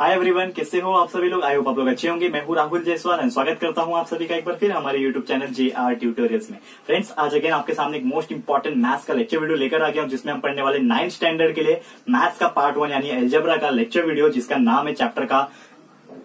Hi everyone, कैसे हो आप सभी लोग। आई होप आप लोग अच्छे होंगे। मैं हूं राहुल जायसवाल एंड स्वागत करता हूं आप सभी का एक बार फिर हमारे यूट्यूब चैनल JR ट्यूटोरियल्स में। फ्रेंड्स, आज अगेन आपके सामने एक मोस्ट इंपॉर्टेंट मैथ्स का लेक्चर वीडियो लेकर आ गया हूं, जिसमें हम पढ़ने वाले 9th स्टैंडर्ड के लिए मैथ्स का पार्ट 1 यानी अलजेब्रा का लेक्चर वीडियो, जिसका नाम है चैप्टर का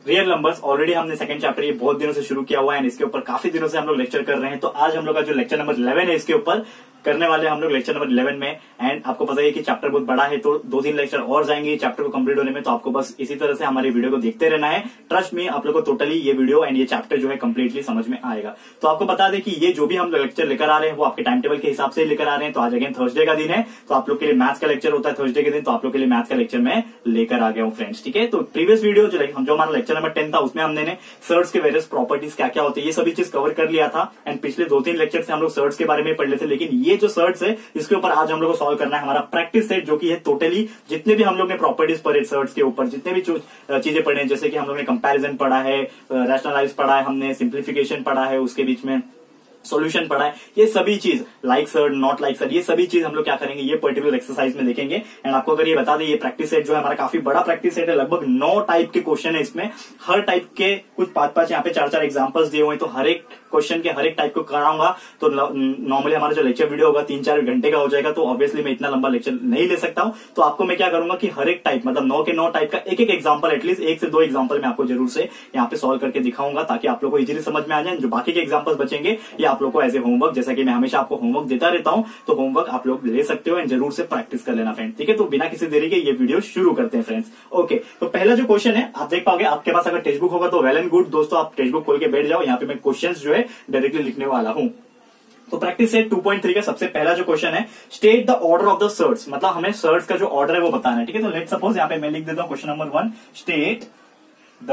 रियल नंबर्स। ऑलरेडी हमने सेकंड चैप्टर ये बहुत दिनों से शुरू किया हुआ है एंड इसके ऊपर काफी दिनों से हम लोग लेक्चर कर रहे हैं। तो आज हम लोग का जो लेक्चर नंबर 11 है, इसके ऊपर करने वाले हम लोग लेक्चर नंबर 11 में। एंड आपको पता है कि चैप्टर बहुत बड़ा है, तो 2-3 लेक्चर और जाएंगे चैप्टर को कंप्लीट होने में। तो आपको बस इसी तरह से हमारी वीडियो को देखते रहना है। ट्रस्ट में आप लोग को टोटली ये वीडियो एंड ये चैप्टर जो है कंप्लीटली समझ में आएगा। तो आपको बता दें कि ये जो भी हम लेक्चर लेकर आ रहे हैं वो आपके टाइम टेबल के हिसाब से लेकर आ रहे हैं। तो आज अगेन थर्सडे का दिन है, तो आप लोग के लिए मैथ्स का लेक्चर होता है थर्सडे के दिन, तो आप लोग के लिए मैथ्स का लेक्चर मैं लेकर आ गया हूँ फ्रेंड्स। ठीक है, तो प्रीवियस वीडियो जो हमारा लेक्चर नंबर 10 था, उसमें हमने सर्ट्स के वेरियस प्रॉपर्टीज क्या क्या होते हैं ये सभी चीज कवर कर लिया था। एंड पिछले 2-3 लेक्चर से हम लोग सर्ट्स के बारे में पढ़ लेते थे, लेकिन ये जो सर्ट्स है इसके ऊपर आज हम लोग को सॉल्व करना है हमारा प्रैक्टिस सेट, जो कि है टोटली जितने भी हम लोग ने प्रॉपर्टीज पढ़े सर्ट्स के ऊपर, जितने भी चीजें पढ़े हैं, जैसे कि हम लोग ने कंपैरिजन पढ़ा है, रैशनलाइज पढ़ा है, हमने सिंप्लीफिकेशन पढ़ा है, उसके बीच में सॉल्यूशन पढ़ा है, ये सभी चीज like surd not like surd, ये सभी चीज हम लोग क्या करेंगे ये पर्टिकुलर एक्सरसाइज में देखेंगे। एंड आपको अगर ये बता दें, ये प्रैक्टिस सेट जो है हमारा काफी बड़ा प्रैक्टिस सेट है, लगभग 9 टाइप के क्वेश्चन है इसमें। हर टाइप के कुछ 5-5 यहाँ पे 4-4 एग्जांपल्स दिए हुए हैं, तो हर एक क्वेश्चन के हर एक टाइप को कराऊंगा। तो नॉर्मली हमारा जो लेक्चर वीडियो होगा 3-4 घंटे का हो जाएगा, तो ऑब्वियसली मैं इतना लंबा लेक्चर नहीं ले सकता हूं। तो आपको मैं क्या करूंगा कि हर एक टाइप मतलब 9 के 9 टाइप का एक एग्जाम्पल, एटलीस्ट 1 से 2 एग्जाम्पल मैं आपको जरूर से यहाँ पे सॉल्व करके दिखाऊंगा, ताकि आप लोग को इजीली समझ में आ जाए। जो बाकी के एग्जाम्पल्स बचेंगे ये आप लोग को एज ए होमवर्क, जैसा कि मैं हमेशा आपको होमवर्क देता रहता हूं, तो होमवर्क आप लोग ले सकते हो एंड जरूर से प्रैक्टिस कर लेना फ्रेंड्स। ठीक है, तो बिना किसी देरी के ये वीडियो शुरू करते हैं फ्रेंड्स। ओके, तो पहला जो क्वेश्चन है आप देख पाओगे, आपके पास अगर टेक्स्ट बुक होगा तो वेल एंड गुड दोस्तों, आप टेक्स्ट बुक खोल के बैठ जाओ। यहाँ पे मैं क्वेश्चंस जो है डायरेक्टली लिखने वाला हूं। तो प्रैक्टिस सेट 2.3 का सबसे पहला जो क्वेश्चन है, state the order of the surds, मतलब हमें सर्ट्स का जो ऑर्डर है वो बताना है। ठीक है, तो लेट सपोज यहाँ पे मैं लिख देता हूं question number 1, state the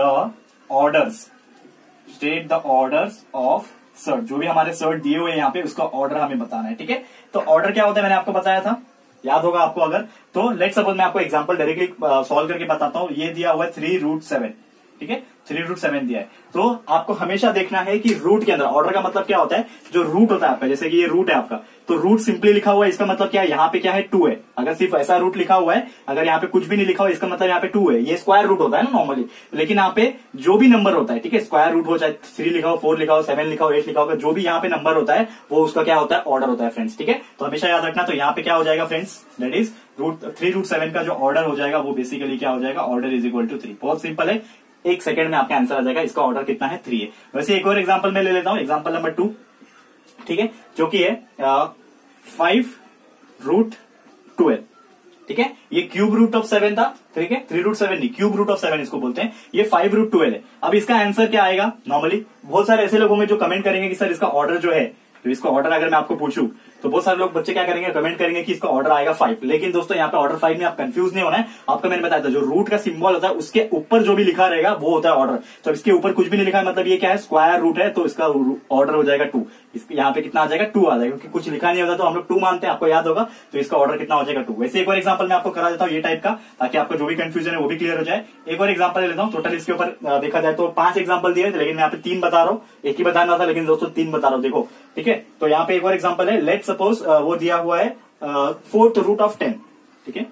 orders of surd. जो भी हमारे सर्ट दिए हुए हैं यहाँ पे, उसका ऑर्डर हमें बताना है। ठीक है, तो ऑर्डर क्या होता है मैंने आपको बताया था, याद होगा आपको अगर। तो लेट सपोज मैं आपको एग्जांपल डायरेक्टली सॉल्व करके बताता हूं। ये दिया हुआ है 3√7, ठीक है, 3√7 दिया है। तो आपको हमेशा देखना है कि रूट के अंदर, ऑर्डर का मतलब क्या होता है, जो रूट होता है आपका, जैसे कि ये रूट है आपका, तो रूट सिंपली लिखा हुआ है, इसका मतलब क्या है, यहाँ पे क्या है 2 है। अगर सिर्फ ऐसा रूट लिखा हुआ है, अगर यहाँ पे कुछ भी नहीं लिखा हुआ, इसका मतलब यहाँ पे 2 है। ये स्क्वायर रूट होता है ना नॉर्मली, लेकिन यहाँ पे जो भी नंबर होता है, ठीक है, स्क्वायर रूट हो, चाहे 3 लिखा हो, 4 लिखा हो, 7 लिखा हो, 8 लिखा होगा, जो भी यहाँ पे नंबर होता है वो उसका क्या होता है, ऑर्डर होता है फ्रेंड्स। ठीक है, तो हमेशा याद रखना। तो यहाँ पे क्या हो जाएगा फ्रेंड्स, दैट इज 3√7 का जो ऑर्डर हो जाएगा वो बेसिकली क्या हो जाएगा, ऑर्डर इज इक्वल टू 3। बहुत सिंपल है, 1 सेकंड में आपका आंसर आ जाएगा। इसका ऑर्डर कितना है, 3 है। वैसे एक और एग्जांपल मैं ले लेता हूं, एग्जांपल नंबर 2, ठीक है, जो कि है 5√12। ठीक है, ये क्यूब रूट ऑफ 7 था, ठीक है, 3√7 नहीं, क्यूब रूट ऑफ 7 इसको बोलते हैं। ये 5√12 है। अब इसका आंसर क्या आएगा, नॉर्मली बहुत सारे ऐसे लोग होंगे जो कमेंट करेंगे कि सर इसका ऑर्डर जो है, तो इसका ऑर्डर अगर मैं आपको पूछूं तो बहुत सारे लोग बच्चे क्या करेंगे, कमेंट करेंगे कि इसका ऑर्डर आएगा 5। लेकिन दोस्तों यहाँ पे ऑर्डर 5 में आप कंफ्यूज नहीं होना है। आपको मैंने बताया था, जो रूट का सिंबल होता है उसके ऊपर जो भी लिखा रहेगा वो होता है ऑर्डर। तो इसके ऊपर कुछ भी नहीं लिखा है, मतलब ये क्या है, स्क्वायर रूट है, तो इसका ऑर्डर हो जाएगा 2। यहाँ पे कितना आ जाएगा, 2 आ जाएगा, क्योंकि कुछ लिखा नहीं होता तो हम लोग 2 मानते हैं, आपको याद होगा। तो इसका ऑर्डर कितना हो जाएगा, 2। वैसे एक और एग्जाम्पल मैं आपको करा देता हूँ ये टाइप का, ताकि आपको जो भी कंफ्यूजन है वो भी क्लियर हो जाए। एक और एग्जाम्पल ले लेता हूँ। टोटल इसके ऊपर देखा जाए तो 5 एग्जाम्पल दिए, लेकिन मैं यहाँ पे 3 बता रहा हूँ। एक ही बताना था, लेकिन दोस्तों 3 बता रहा हूँ, देखो। ठीक है, तो यहाँ पे एक और एग्जाम्पल है, लेट सपोज वो दिया हुआ है 4√10। ठीक है,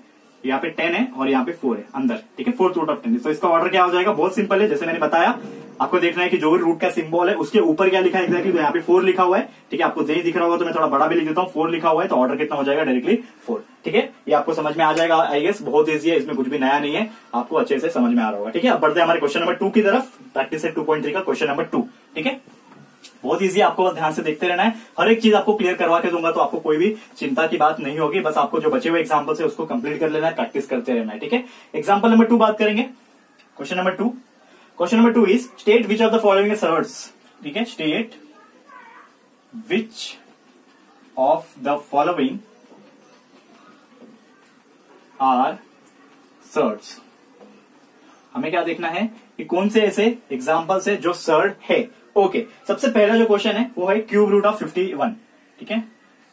यहाँ पे 10 है और यहाँ पे 4 है अंदर। ठीक है, 4√10। तो इसका ऑर्डर क्या हो जाएगा, बहुत सिंपल है, जैसे मैंने बताया। आपको देखना है कि जो भी रूट का सिंबल है उसके ऊपर क्या लिखा है एक्जैक्टली। तो यहाँ पे 4 लिखा हुआ है, ठीक है, आपको नहीं दिख रहा होगा तो मैं थोड़ा बड़ा भी लिख देता हूँ। 4 लिखा हुआ है, तो ऑर्डर कितना हो जाएगा, डायरेक्टली 4। ठीक है, ये आपको समझ में आ जाएगा आई गेस। बहुत ईजी है, इसमें कुछ भी नया नहीं है, आपको अच्छे से समझ में आ रहा होगा। ठीक है, अब बढ़ते हैं हमारे क्वेश्चन नंबर 2 की तरफ, प्रैक्टिस सेट 2.3 का क्वेश्चन नंबर 2। ठीक है, बहुत इजी, आपको बस ध्यान से देखते रहना है। हर एक चीज आपको क्लियर करवा के दूंगा, तो आपको कोई भी चिंता की बात नहीं होगी। बस आपको जो बचे हुए एग्जांपल है उसको कंप्लीट कर लेना है, प्रैक्टिस करते रहना है। ठीक है, एग्जांपल नंबर 2 बात करेंगे, question number 2। Question number 2 is state which of the following surds. ठीक है, state which of the following are surds. हमें क्या देखना है कि कौन से ऐसे एग्जाम्पल्स है जो सर्ट है। ओके, सबसे पहला जो क्वेश्चन है वो है क्यूब रूट ऑफ 51। ठीक है,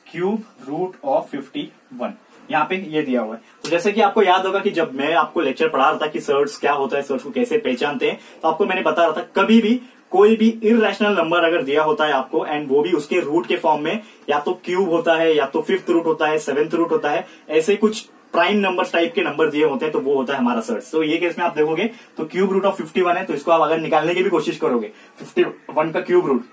क्यूब रूट ऑफ 51 यहाँ पे ये दिया हुआ है। तो जैसे कि आपको याद होगा कि जब मैं आपको लेक्चर पढ़ा रहा था कि सर्ट्स क्या होता है, सर्ट्स को कैसे पहचानते हैं, तो आपको मैंने बता रहा था कभी भी कोई भी इररेशनल नंबर अगर दिया होता है आपको एंड वो भी उसके रूट के फॉर्म में, या तो क्यूब होता है, या तो 5th रूट होता है, 7th रूट होता है, ऐसे कुछ प्राइम नंबर्स टाइप के नंबर दिए होते हैं तो वो होता है हमारा सर्ड। तो ये केस में आप देखोगे तो क्यूब रूट ऑफ 51 है, तो इसको आप अगर निकालने की भी कोशिश करोगे 51 का क्यूब रूट,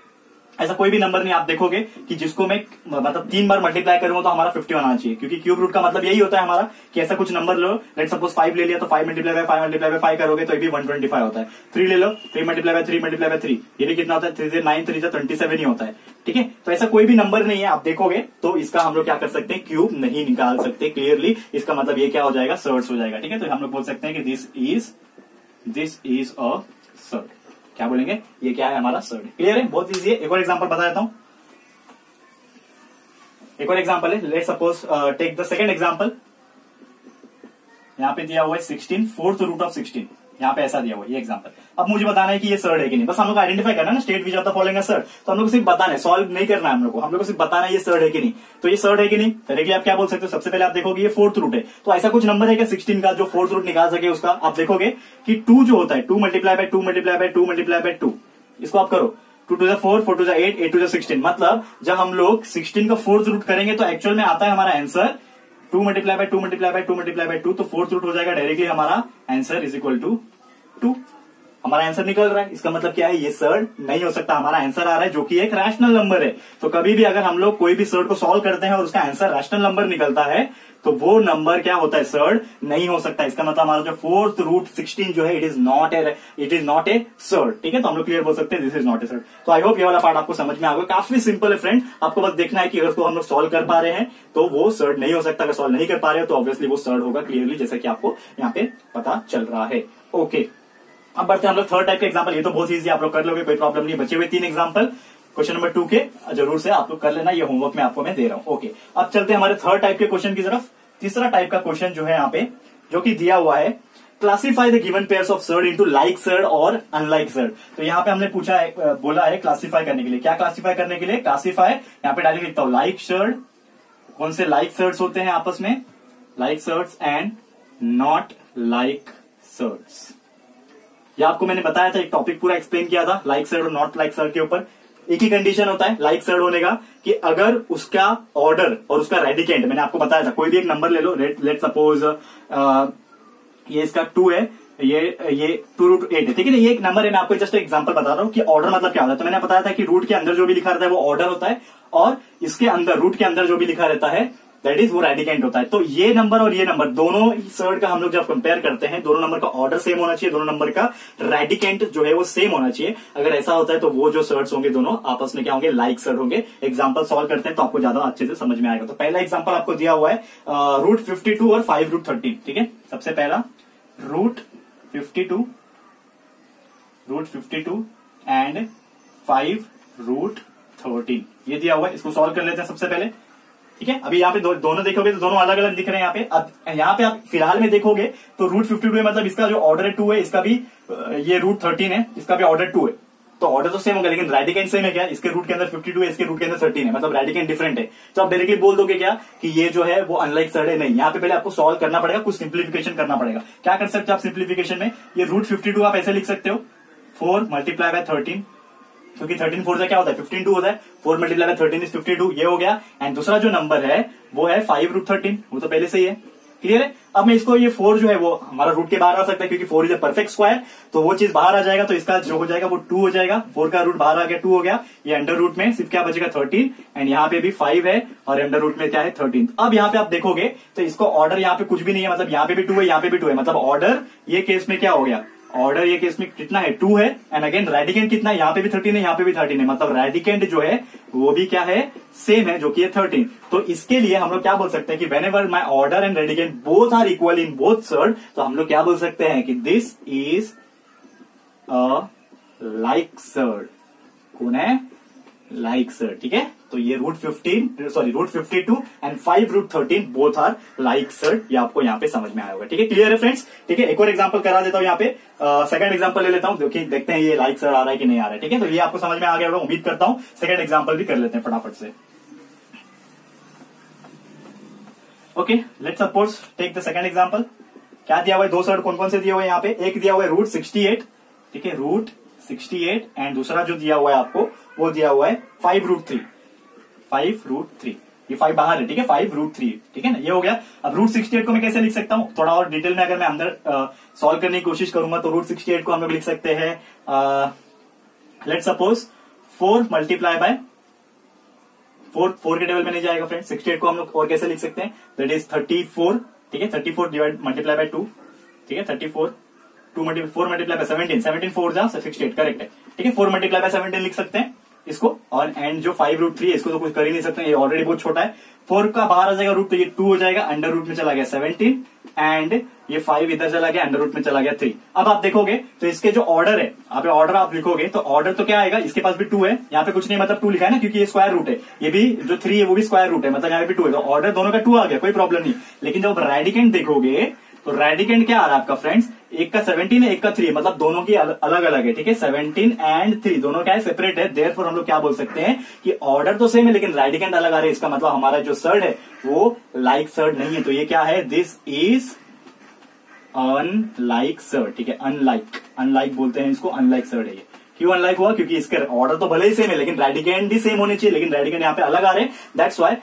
ऐसा कोई भी नंबर नहीं आप देखोगे कि जिसको मैं मतलब 3 बार मल्टीप्लाई करूंगा तो हमारा 51 आना चाहिए, क्योंकि क्यूब रूट का मतलब यही होता है हमारा कि ऐसा कुछ नंबर लो, लेट सपोज 5 ले लिया तो 5 मल्टीप्लाई बाय 5 मल्टीप्लाई बाय 5 करोगे तो ये भी 125 होता है। 3 ले लो, 3 मल्टीप्लाई बाय 3 मल्टीप्लाई बाय 3, ये भी कितना होता है, 3 से 9 3 से 27 ही होता है। ठीक है, तो ऐसा कोई भी नंबर नहीं है आप देखोगे तो इसका हम लोग क्या कर सकते हैं, क्यूब नहीं निकाल सकते क्लियरली। इसका मतलब ये क्या हो जाएगा, सर्ड्स हो जाएगा। ठीक है, तो हम लोग बोल सकते हैं कि दिस इज अ सर्ड। क्या बोलेंगे, ये क्या है हमारा सर्ड। क्लियर है, बहुत इजी है। एक और एग्जांपल बता देता हूं, एक और एग्जांपल है। Let suppose take the second example. यहाँ पे दिया हुआ है 16 फोर्थ रूट ऑफ 16, यहाँ पे ऐसा दिया हुआ है ये एग्जांपल। अब मुझे बताना है कि ये सर्ड है कि नहीं, बस हम लोग आइडेंटिफाई करना है ना, state which of the following surd. तो हम लोग को सिर्फ बताना है, सॉल्व नहीं करना है हम लोग को सिर्फ बताना है ये सर्ड है कि नहीं। तो ये सर्ड है कि नहीं, डायरेक्टली आप क्या बोल सकते हो, सबसे पहले आप देखोगे ये फोर्थ रूट है, तो ऐसा कुछ नंबर है क्या 16 का जो फोर्थ रूट निकाल सके उसका। आप देखोगे कि 2 जो होता है 2 multiply by 2 multiply by 2 multiply by 2, इसको आप करो 2 to the 4, 4 to the 8, 8 to the 16। मतलब जब हम लोग 16 का फोर्थ रूट करेंगे तो एक्चुअल में आता है हमारा answer 2 multiply by 2 multiply by 2 multiply by 2, तो फोर्थ रूट हो जाएगा डायरेक्टली हमारा आंसर इज इक्वल टू 2। हमारा आंसर निकल रहा है, इसका मतलब क्या है, ये सर्ड नहीं हो सकता। हमारा आंसर आ रहा है जो कि एक रैशनल नंबर है। तो कभी भी अगर हम लोग कोई भी सर्ड को सॉल्व करते हैं और उसका आंसर रैशनल नंबर निकलता है तो वो नंबर क्या होता है, सर्ड नहीं हो सकता। इसका मतलब हमारा जो फोर्थ रूट 16 जो है it is not a surd. ठीक है, तो हम लोग क्लियर बोल सकते हैं this is not a surd. तो आई होप ये वाला पार्ट आपको समझ में आ गया। काफी सिंपल है फ्रेंड, आपको बस देखना है कि अगर उसको हम लोग सॉल्व कर पा रहे हैं तो वो सर्ड नहीं हो सकता, अगर सॉल्व नहीं कर पा रहे हो तो ऑब्वियसली वो सर्ड होगा क्लियरली, जैसा कि आपको यहाँ पे पता चल रहा है। ओके, अब बढ़ते हैं हम लोग थर्ड टाइप के एग्जांपल। ये तो बहुत इजी, आप लोग कर लोगे, कोई प्रॉब्लम नहीं। बचे हुए 3 एग्जांपल क्वेश्चन नंबर 2 के जरूर से आप लोग कर लेना, ये होमवर्क में आपको मैं दे रहा हूं। ओके, अब चलते हैं हमारे थर्ड टाइप के क्वेश्चन की तरफ। तीसरा टाइप का क्वेश्चन जो है यहाँ पे जो कि दिया हुआ है, classify the given pairs of surd into like surd और अनलाइक सर्ड। तो यहाँ पे हमने पूछा है, बोला है क्लासीफाई करने के लिए। क्या क्लासीफाई करने के लिए, क्लासीफाई यहाँ पे डायरेक्ट लिखता हूं लाइक सर्ड। कौन से लाइक सर्ड्स होते हैं आपस में, like surds and not like surds. ये आपको मैंने बताया था, एक टॉपिक पूरा एक्सप्लेन किया था लाइक सर्ड और नॉट लाइक सर्ड के ऊपर। एक ही कंडीशन होता है लाइक सर्ड होने का कि अगर उसका ऑर्डर और उसका रेडिकेंट, मैंने आपको बताया था, कोई भी एक नंबर ले लो, लेट सपोज ये इसका 2 है, ये 2 रूट 8 है। ठीक है ना, ये एक नंबर है, मैं आपको जस्ट एग्जांपल बता रहा हूँ कि ऑर्डर मतलब क्या होता है। तो मैंने बताया था कि रूट के अंदर जो भी लिखा रहता है वो ऑर्डर होता है, और इसके अंदर रूट के अंदर जो भी लिखा रहता है दैट इज वो रेडिकेंट होता है। तो ये नंबर और ये नंबर दोनों सर्ड का हम लोग जब कंपेयर करते हैं, दोनों नंबर का ऑर्डर सेम होना चाहिए, दोनों नंबर का रेडिकेंट जो है वो सेम होना चाहिए। अगर ऐसा होता है तो वो जो सर्ड्स होंगे दोनों आपस में क्या होंगे, लाइक सर्ड होंगे। एग्जांपल सॉल्व करते हैं तो आपको ज्यादा अच्छे से समझ में आएगा। तो पहला एग्जांपल आपको दिया हुआ है रूट 52 और 5 रूट 13। ठीक है, सबसे पहला रूट 52 एंड 5 रूट 13 ये दिया हुआ है। इसको सॉल्व कर लेते हैं सबसे पहले। ठीक है, अभी यहाँ पे दोनों देखोगे तो दोनों अलग अलग दिख रहे हैं यहाँ पे। अब यहाँ पे आप फिलहाल में देखोगे तो रूट 52 है, मतलब इसका जो ऑर्डर है 2 है, इसका भी ये रूट 13 है, इसका भी ऑर्डर 2 है। तो ऑर्डर तो सेम होगा लेकिन रेडिकेंट सेम है क्या, इसके रूट के अंदर 52 है, इसके रूट के अंदर 13 है, मतलब रेडिकेंट डिफरेंट है। तो आप डायरेक्टली बोल दोगे क्या कि ये जो है वो अनलाइक सर्ड है, नहीं। यहाँ पे पहले आपको सॉल्व करना पड़ेगा, कुछ सिंप्लीफिकेशन करना पड़ेगा। क्या कर सकते हो आप सिंप्लीफिकेशन में, ये रूट 52 आप ऐसे लिख सकते हो 4 मल्टीप्लाई बाय 13, क्योंकि 13 4 से क्या होता है 15 2 होता है, 4 मल्टीप्लाई बाय 13 इज 52, ये हो गया। एंड दूसरा जो नंबर है वो है 5 रूट 13, वो तो पहले से ही है, क्लियर है। अब मैं इसको, ये 4 जो है वो हमारा रूट के बाहर आ सकता है क्योंकि 4 इज अ परफेक्ट स्क्वायर, तो वो चीज बाहर आ जाएगा, तो इसका जो हो जाएगा वो 2 हो जाएगा। 4 का रूट बाहर आ गया, 2 हो गया। ये अंडर रूट में सिर्फ क्या बचेगा 13, एंड यहाँ पे भी 5 है और अंडर रूट में क्या है 13। अब यहाँ पे आप देखोगे तो इसको ऑर्डर यहाँ पे कुछ भी नहीं है, मतलब यहाँ पे भी 2 है, यहाँ पे भी 2 है, मतलब ऑर्डर ये केस में क्या हो गया, ऑर्डर ये केस में कितना है 2 है, एंड अगेन रेडिकेंट कितना है, यहाँ पे भी 13 है, यहाँ पे भी 13 है, मतलब रेडिकेंट जो है वो भी क्या है, सेम है, जो कि है 13। तो इसके लिए हम लोग क्या बोल सकते हैं कि whenever my order and radicand both are equal in both surd, तो हम लोग क्या बोल सकते हैं कि this is a like surd. कौन है, लाइक सर्ड। ठीक है, तो ये root 52 and 5 root 13 both are like surd, ये आपको यहाँ पे समझ में आया होगा। ठीक है, क्लियर है फ्रेंड्स। ठीक है, एक और एग्जांपल करा देता हूँ यहाँ पे, सेकंड एग्जांपल ले लेता हूँ, देखते हैं ये लाइक सर्ड आ रहा है कि नहीं आ रहा है। ठीक है, तो ये आपको समझ में आ गया होगा, उम्मीद करता हूँ। सेकंड एग्जांपल भी कर लेते हैं फटाफट से। Okay, let's suppose take the second example. क्या दिया हुआ है, 2 सर्ड कौन कौन से दिए हुए हैं यहाँ पे, एक दिया हुआ है रूट 68। ठीक है, रूट 68 एंड दूसरा जो दिया हुआ है आपको वो दिया हुआ है 5 रूट 3। ये 5 बाहर है, ठीक है, 5√3, ठीक है ना, ये हो गया। अब √68 को मैं कैसे लिख सकता हूँ, थोड़ा और डिटेल में अगर मैं अंदर सॉल्व करने की कोशिश करूंगा तो √68 को हम लोग लिख सकते हैं, लेट्स सपोज 4 मल्टीप्लाई बाय 4 के टेबल में नहीं जाएगा फ्रेंड, 68 को हम लोग और कैसे लिख सकते हैं, दैट इज 34, ठीक है, 34 डिवाइड मल्टीप्लाई बाय 2, ठीक है, 34 4 मल्टीप्लाई बाय 17 4 जा 68, करेक्ट है, ठीक है, 4 मल्टीप्लाई बाय 17 लिख सकते हैं इसको, और एंड जो 5√3 है इसको तो कुछ कर ही नहीं सकते, ये ऑलरेडी बहुत छोटा है, 4 का बाहर आ जाएगा रूट, तो ये 2 हो जाएगा, अंडर रूट में चला गया 17 एंड ये 5 इधर चला गया, अंडर रूट में चला गया 3। अब आप देखोगे तो इसके जो ऑर्डर है, आप ऑर्डर आप लिखोगे तो ऑर्डर तो क्या आएगा, इसके पास भी 2 है, यहाँ पे कुछ नहीं, मतलब 2 लिखा है ना, क्योंकि ये स्क्वायर रूट है, ये भी जो 3 है वो भी स्क्वायर रूट है, मतलब यहाँ पे 2 है, तो ऑर्डर दोनों का 2 आ गया, कोई प्रॉब्लम नहीं। लेकिन जब रेडिकेंट देखोगे तो रेडिकेंट क्या आ रहा है आपका फ्रेंड्स, एक का 17 है, एक का 3 है, मतलब दोनों की अलग अलग है, ठीक है, 17 एंड 3 दोनों क्या है, सेपरेट है, देयरफॉर हम लोग क्या बोल सकते हैं कि ऑर्डर तो सेम है लेकिन रेडिकेंट अलग आ रहे हैं, इसका मतलब हमारा जो सर्ड है वो लाइक सर्ड नहीं है, तो ये क्या है, दिस इज अनलाइक सर्ड, ठीक है, अनलाइक बोलते हैं इसको, अनलाइक सर्ड है ये। क्यों अनलाइक हुआ, क्योंकि इसके ऑर्डर तो भले ही सेम है लेकिन रेडिकेंट भी सेम होने चाहिए, लेकिन रेडिकेंट यहाँ पे अलग आ रहे हैं, दैट्स वाई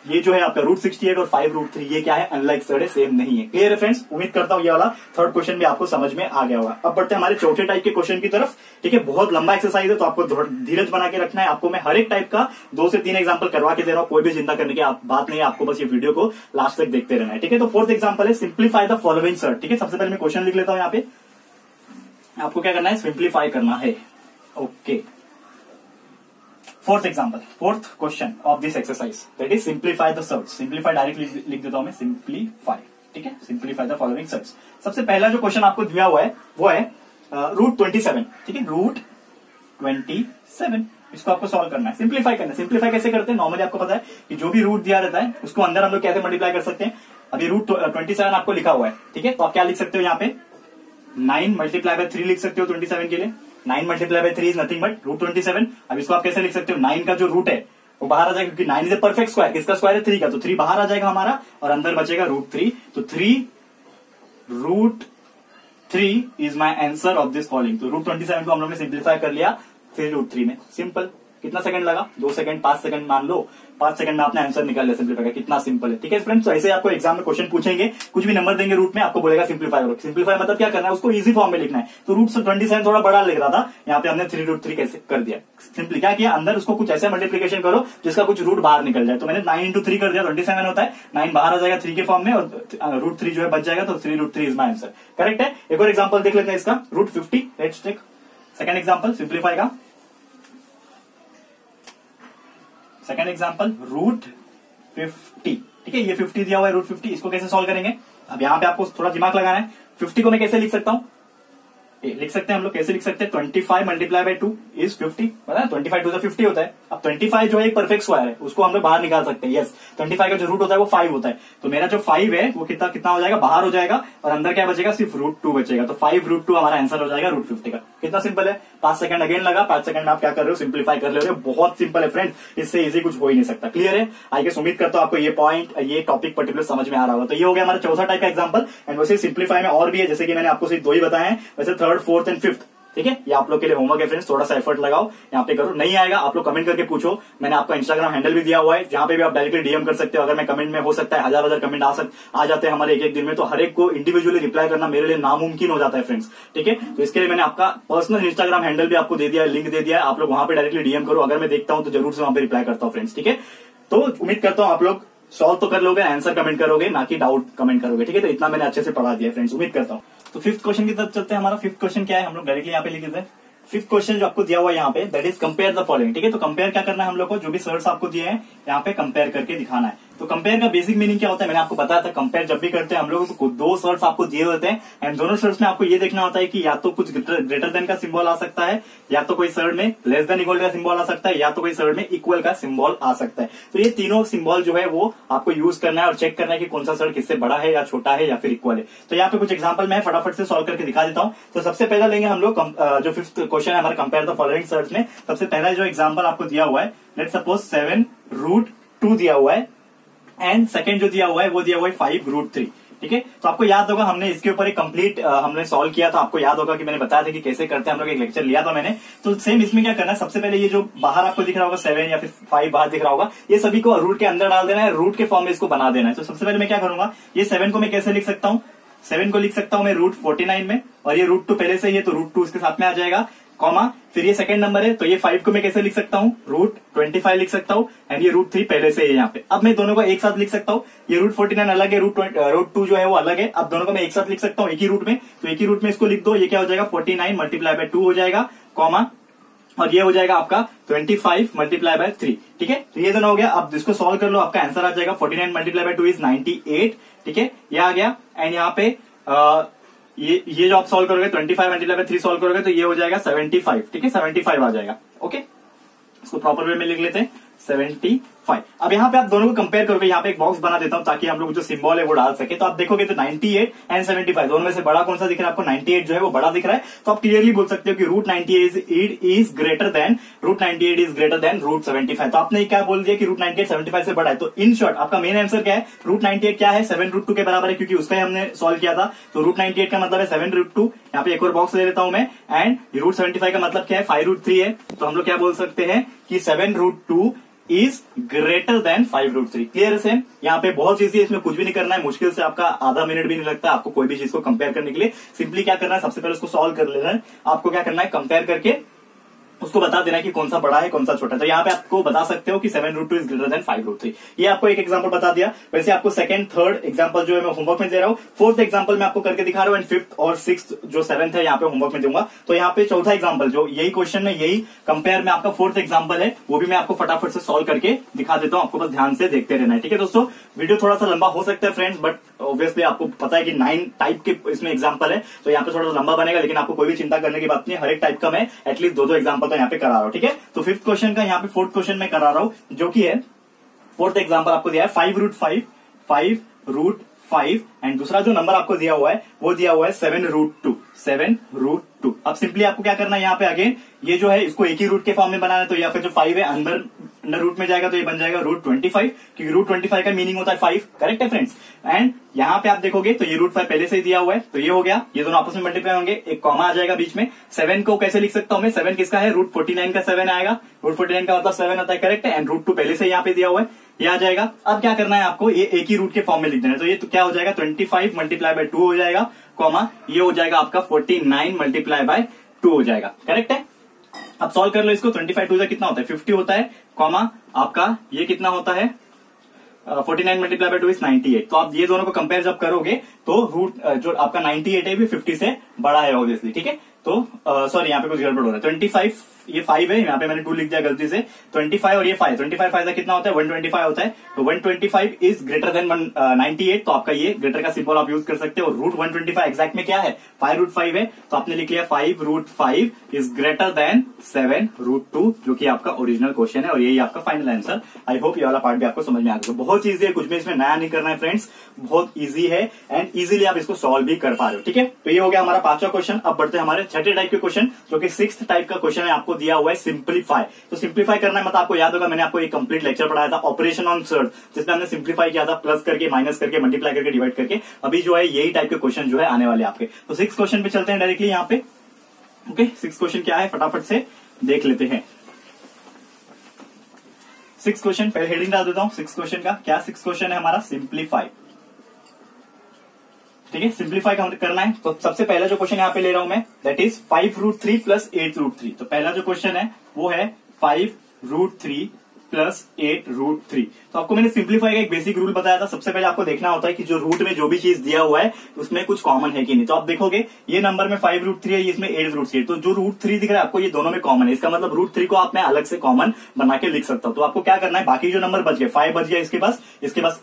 ये जो है आपका √68 और 5√3 ये क्या है, अनलाइक सर्ड है, सेम नहीं है। क्लियर है फ्रेंड्स, उम्मीद करता हूं ये वाला थर्ड क्वेश्चन भी आपको समझ में आ गया होगा। अब बढ़ते हैं हमारे चौथे टाइप के क्वेश्चन की तरफ, ठीक है, बहुत लंबा एक्सरसाइज है तो आपको धीरज बना के रखना है, आपको मैं हर एक टाइप का 2 से 3 एग्जाम्पल करवा के दे रहा हूं, कोई भी चिंता करने की बात नहीं है, आपको बस ये वीडियो को लास्ट तक देखते रहना है, ठीक है। तो फोर्थ एग्जाम्पल है सिंप्लीफाई द फॉलोइंग सर्ड, ठीक है, सबसे पहले मैं क्वेश्चन लिख लेता हूं, यहाँ पे आपको क्या करना है, सिंप्लीफाई करना है, okay. Fourth example, fourth question of this exercise, that is simplify the search, simplify directly लिख देता हूं मैं, सिंप्लीफाई, ठीक है, सिंप्लीफाई द फॉलोइंग सर्च। सबसे पहला जो क्वेश्चन आपको दिया हुआ है वो है √27, ठीक है, √27, इसको आपको सॉल्व करना है, सिंप्लीफाई करना है। सिंप्लीफाई कैसे करते हैं, नॉर्मली आपको पता है कि जो भी रूट दिया रहता है उसको अंदर हम लोग कैसे मल्टीप्लाई कर सकते हैं। अभी √27 आपको लिखा हुआ है, ठीक है, तो आप क्या लिख सकते हो, यहाँ पे 9 मल्टीप्लाई बाय 3 लिख सकते हो 27 के लिए, 9 multiply by 3 is nothing but √27। अब इसको आप कैसे लिख सकते हो, 9 का जो रूट है वो बाहर आ जाएगा, क्योंकि 9 इज ए परफेक्ट स्क्वायर, किसका स्क्वायर है, 3 का, तो 3 बाहर आ जाएगा हमारा और अंदर बचेगा √3, तो 3√3 is my answer of this following. तो √27 को हम लोग ने सिंप्लीफाई कर लिया 3√3 में, सिंपल। कितना सेकंड लगा, 2 सेकंड, 5 सेकंड मान लो, 5 सेकंड में आपने आंसर निकाल लिया सिंप्लीफाई का, कितना सिंपल है, ठीक है फ्रेंड्स। तो ऐसे आपको एग्जाम में क्वेश्चन पूछेंगे, कुछ भी नंबर देंगे रूट में, आपको बोलेगा सिंप्लीफाई करो। सिंप्लीफाई मतलब क्या करना है, उसको इजी फॉर्म में लिखना है। तो √27 थोड़ा बड़ा लिख रहा था, यहाँ पे हमने 3√3 कैसे कर दिया, सिंपली क्या किया, अंदर उसको कुछ ऐसा मल्टीप्लीकेशन करो जिसका कुछ रूट बाहर निकल जाए। तो मैंने 9 × 3 कर दिया, 27 होता है, 9 बाहर आ जाएगा 3 के फॉर्म में और √3 जो है बच जाएगा, तो 3√3 इज माई आंसर, करेक्ट है। एक और एग्जाम्पल देख लेते हैं इसका, √50, let's take second example simplify का। सेकंड एग्जाम्पल √50, ठीक है, ये 50 दिया हुआ है, √50, इसको कैसे सॉल्व करेंगे। अब यहाँ पे आपको थोड़ा दिमाग लगाना है। 50 को मैं कैसे लिख सकता हूँ, लिख सकते हैं हम लोग, कैसे लिख सकते हैं, 25 मल्टीप्लाई बाय 2 इज 50, पता है 25 2 50 होता है। अब 25 जो है एक परफेक्ट स्क्वायर है, उसको हम लोग बाहर निकाल सकते हैं, यस। 25 का जो रूट होता है वो 5 होता है, तो मेरा जो 5 है वो कितना हो जाएगा, बाहर हो जाएगा और अंदर क्या बचेगा, सिर्फ √2 बचेगा, तो 5√2 हमारा आंसर हो जाएगा √50 का। कितना सिंपल है, 5 सेकंड अगेन लगा, 5 सेकंड में आप क्या कर रहे हो, सिंप्लीफाई कर ले रहे हो, बहुत सिंपल है फ्रेंड, इससे इजी कुछ हो ही नहीं सकता। क्लियर है, आई गेस, उम्मीद करता हूं आपको ये पॉइंट, ये टॉपिक पर्टिकुलर समझ में आ रहा होगा। तो ये हो गया हमारा चौथा टाइप का एग्जाम्पल। एंड वैसे सिंप्लीफाई में और भी है, जैसे कि मैंने आपको सिर्फ 2 ही बताए हैं, वैसे 3rd, 4th एंड 5th, ठीक है, ये आप लोग के लिए होमवर्क है फ्रेंड्स, थोड़ा सा एफर्ट लगाओ, यहाँ पे करो। नहीं आएगा आप लोग कमेंट करके पूछो, मैंने आपका इंस्टाग्राम हैंडल भी दिया हुआ है, जहां पे भी आप डायरेक्टली डीएम कर सकते हो। अगर मैं कमेंट में, हो सकता है हजार कमेंट आ जाते हैं हमारे एक दिन में, तो हर एक को इंडिविजुअली रिप्लाई करना मेरे लिए नामुमकिन हो जाता है फ्रेंड्स, ठीक है। तो इसके लिए मैंने आपका पर्सनल इंस्टाग्राम हैंडल भी आपको दे दिया है, लिंक दे दिया है, आप लोग वहां पे डायरेक्टली डीएम करो, अगर मैं देखता हूं तो जरूर से वहां पे रिप्लाई करता हूं फ्रेंड्स, ठीक है। तो उम्मीद करता हूं आप लोग सॉल्व तो कर लोगे, आंसर कमेंट करोगे, ना कि डाउट कमेंट करोगे, ठीक है। तो इतना मैंने अच्छे से पढ़ा दिया फ्रेंड्स, उम्मीद करता हूं। तो 5th क्वेश्चन की तरफ चलते हैं। हमारा 5th क्वेश्चन क्या है, हम लोग डायरेक्टली यहाँ पे लिख देते हैं। 5th क्वेश्चन जो आपको दिया हुआ है यहाँ पे, that is compare the following, ठीक है। तो कंपेयर क्या करना है हम लोग को, जो भी सर्ट्स आपको दिए हैं यहाँ पे कंपेयर करके दिखाना है। तो कंपेयर का बेसिक मीनिंग क्या होता है, मैंने आपको बताया था, कंपेयर जब भी करते हैं हम लोग को 2 सर्ट्स आपको दिए होते हैं, एंड दोनों सर्ट्स में आपको ये देखना होता है कि या तो कुछ ग्रेटर देन का सिंबल आ सकता है, या तो कोई सर्ट में लेस देन इक्वल का सिंबल आ सकता है, या तो कोई सर्ट में इक्वल का सिंबल आ सकता है। तो ये तीनों सिंबल जो है वो आपको यूज करना है और चेक करना है कि कौन सा सर्ट किससे बड़ा है या छोटा है या फिर इक्वल है। तो यहाँ पे कुछ एग्जाम्पल मैं फटाफट से सॉल्व करके दिखा देता हूँ। तो सबसे पहला लेंगे हम लोग जो 5th क्वेश्चन है हमारा, कंपेयर द फॉलोइंग सर्ट्स में सबसे पहला जो एग्जाम्पल आपको दिया हुआ है, लेट सपोज 7√2 दिया हुआ है, एंड सेकंड जो दिया हुआ है वो दिया हुआ है 5√3, ठीक है। तो आपको याद होगा हमने इसके ऊपर एक कंप्लीट हमने सॉल्व किया था, आपको याद होगा कि मैंने बताया था कि कैसे करते हैं, हम लोग एक लेक्चर लिया था मैंने। तो सेम इसमें क्या करना है, सबसे पहले ये जो बाहर आपको दिख रहा होगा 7 या फिर 5 बाहर दिख रहा होगा, ये सभी को रूट के अंदर डाल देना है, रूट के फॉर्म में इसको बना देना है। तो सबसे पहले मैं क्या करूंगा, ये 7 को मैं कैसे लिख सकता हूँ, 7 को लिख सकता हूं मैं रूट 49 में, और ये रूट 2 पहले से ही है तो रूट 2 इसके साथ में आ जाएगा, कॉमा फिर ये सेकंड नंबर है तो ये 5 को मैं कैसे लिख सकता हूँ, रूट 25 लिख सकता हूँ, एंड ये रूट 3 पहले से है यहाँ पे। अब मैं दोनों को एक साथ लिख सकता हूँ, ये रूट 49 अलग है, रूट 2 जो है वो अलग है। अब दोनों को मैं एक साथ लिख सकता हूँ एक ही रूट में, तो एक ही रूट में इसको लिख दो, ये क्या हो जाएगा 49 मल्टीप्लाई बाय 2 हो जाएगा, कॉमा और ये हो जाएगा आपका 25 मल्टीप्लाई बाय 3, ठीक है। तो ये दोनों हो गया। अब इसको सॉल्व कर लो, आपका आंसर आ जाएगा 49 मल्टीप्लाई बाय 2 इज 98, ठीक है, ये आ गया। एंड यहाँ पे ये जो आप सॉल्व करोगे 25 मल्टीप्लाई बाय 3 सॉल्व करोगे तो ये हो जाएगा 75, ठीक है, 75 आ जाएगा। ओके, इसको प्रॉपर वे में लिख लेते हैं 75। अब यहाँ पे आप दोनों को कंपेयर करोगे, यहाँ पे एक बॉक्स बना देता हूं ताकि हम लोग जो सिंबल है वो डाल सके। तो आप देखोगे तो 98 एंड 75 दोनों में से बड़ा कौन सा दिख रहा है आपको, 98 जो है वो बड़ा दिख रहा है। तो आप क्लियरली बोल सकते हो कि root 98 is greater than root 75। तो आपने क्या बोल दिया कि रूट 98 75 से बड़ा है। तो इन शॉर्ट आपका मेन आंसर क्या है, रूट 98 क्या है 7 रूट 2 के बराबर है, क्योंकि उसका ही हमने सॉल्व किया था। तो रूट 98 का मतलब है 7 रूट 2, यहाँ पे एक और बॉक्स ले लेता हूं मैं, एंड रूट 75 का मतलब क्या है 5 रूट 3 है। तो हम लोग क्या बोल सकते हैं कि 7 root 2 is greater than 5 root 3। Clear है सेम, यहाँ पे बहुत इजी है, इसमें कुछ भी नहीं करना है, मुश्किल से आपका आधा मिनट भी नहीं लगता आपको कोई भी चीज को कंपेयर करने के लिए। सिंपली क्या करना है, सबसे पहले उसको सॉल्व कर लेना है। आपको क्या करना है, कंपेयर करके उसको बता देना है कि कौन सा बड़ा है कौन सा छोटा है। तो यहाँ पे आपको बता सकते हो कि 7 root 2 is greater than 5 root 3। ये आपको एक एग्जांपल बता दिया। वैसे आपको सेकंड थर्ड एग्जांपल जो है मैं होमवर्क में दे रहा हूँ, फोर्थ एग्जांपल मैं आपको करके दिखा रहा हूँ, एंड फिफ्थ और सिक्स्थ जो 7th है यहाँ पे होमवर्क में दूंगा। तो यहाँ पे चौथा एग्जाम्पल जो यही क्वेश्चन में यही कंपेयर में आपका फोर्थ एग्जाम्पल है, वो भी मैं आपको फटाफट से सॉल्व करके दिखा देता हूँ। आपको बस ध्यान से देखते रहना है, ठीक है दोस्तों। वीडियो थोड़ा सा लंबा हो सकता है फ्रेंड्स, बट ऑब्वियसली आपको पता है कि 9 टाइप के इसमें एग्जाम्पल है, तो यहाँ पे थोड़ा सा लंबा बनेगा, लेकिन आपको कोई भी चिंता करने की बात नहीं है। हर एक टाइप का मैं एटलीस्ट 2-2 एग्जाम्पल तो यहाँ पे करा रहा हूँ, ठीक है। तो फिफ्थ क्वेश्चन का यहाँ पे फोर्थ क्वेश्चन में करा रहा हूं, जो कि है फोर्थ एग्जांपल आपको दिया है 5 रूट 5 एंड दूसरा जो नंबर आपको दिया हुआ है वो दिया हुआ है 7 रूट 2। अब सिंपली आपको क्या करना है, यहाँ पे अगेन ये जो है इसको एक ही रूट के फॉर्म में बनाना है। तो यहाँ पे जो 5 है अंदर रूट में जाएगा तो ये बन जाएगा रूट 25, क्योंकि रूट 25 का मीनिंग होता है 5, करेक्ट है फ्रेंड्स। एंड यहाँ पे आप देखोगे तो ये रूट 5 पहले से ही दिया हुआ है, तो ये हो गया, ये दोनों आपस में मल्टीप्लाई होंगे, एक कॉमा आ जाएगा बीच में। 7 को कैसे लिख सकता हूं मैं, 7 किसका है, रूट 49 का 7 आएगा, रूट 49 का मतलब 7 होता है, करेक्ट है। एंड रूट 2 पहले से यहाँ पे दिया हुआ है, ये आ जाएगा। अब क्या करना है आपको, ये एक ही रूट के फॉर्म में लिख देना है। तो ये तो क्या हो जाएगा 25 मल्टीप्लाई बाय 2 हो जाएगा, कॉमा ये हो जाएगा आपका 49 मल्टीप्लाई बाय 2 हो जाएगा, करेक्ट है। अब सॉल्व कर लो इसको, 25 2 कितना होता है 50 होता है, कॉमा आपका ये कितना होता है 49 मल्टीप्लाई बाय 2 इज 98। तो आप ये दोनों को कंपेयर जब करोगे तो रूट जो आपका 98 है भी 50 से बड़ा है ऑब्वियसली, ठीक है। तो सॉरी यहाँ पे कुछ गड़बड़ हो रहा है, 25 ये 5 है, यहाँ पे मैंने 2 लिख दिया गलती से, 25 और ये 5, 25 फायदा कितना होता है 125 होता है। तो 125 इज ग्रेटर देन 98, तो आपका ये ग्रेटर का सिंबल आप यूज कर सकते हो। रूट 125 एग्जैक्ट में क्या है 5 रूट 5 है, तो आपने लिख लिया 5 root 5 is greater than 7 root 2, जो कि आपका ओरिजिनल क्वेश्चन है और यही आपका फाइनल आंसर। आई होप ये वाला पार्ट भी आपको समझ में आ गया। बहुत ईजी है, कुछ भी इसमें नया नहीं करना है फ्रेंड्स, बहुत ईजी है एंड इजीली आप इसको सॉल्व भी कर पा रहे हो, ठीक है। तो ये हो गया हमारा 5वां क्वेश्चन। अब बढ़ते हैं हमारे छठे टाइप के क्वेश्चन, जो कि 6th टाइप का क्वेश्चन है, आपको दिया हुआ है सिंप्लीफाई। तो सिंप्लीफाई करना है, मतलब आपको याद होगा मैंने आपको एक कंप्लीट लेक्चर पढ़ाया था ऑपरेशन ऑन सर्च, जिसमें हमने सिंप्लीफाई किया था, प्लस करके माइनस करके मल्टीप्लाई करके डिवाइड करके। अभी जो है यही टाइप के क्वेश्चन जो है आने वाले आपके। तो 6th क्वेश्चन पे चलते हैं डायरेक्टली यहाँ पे। ओके, 6th क्वेश्चन क्या है फटाफट से देख लेते हैं। 6th क्वेश्चन पहले हेडिंग डाल देता हूं। 6th क्वेश्चन का क्या 6th क्वेश्चन है हमारा सिंप्लीफाई, ठीक है। सिंप्लीफाई करना है तो सबसे पहला जो क्वेश्चन यहाँ पे ले रहा हूं मैं, that is 5 root 3 plus 8 root 3। तो पहला जो क्वेश्चन है वो है 5 रूट 3 प्लस 8 रूट 3। तो आपको मैंने सिंप्लीफाई का एक बेसिक रूल बताया था। सबसे पहले आपको देखना होता है कि जो रूट में जो भी चीज दिया हुआ है उसमें कुछ कॉमन है कि नहीं। तो आप देखोगे ये नंबर में 5 रूट 3 है, इसमें 8 रूट 3, तो जो रूट 3 दिख रहा है आपको ये दोनों में कॉमन है, इसका मतलब रूट 3 को आप मैं अलग से कॉमन बना के लिख सकता हूं। तो आपको क्या करना है, बाकी जो नंबर बच गए 5 बच गया इसके पास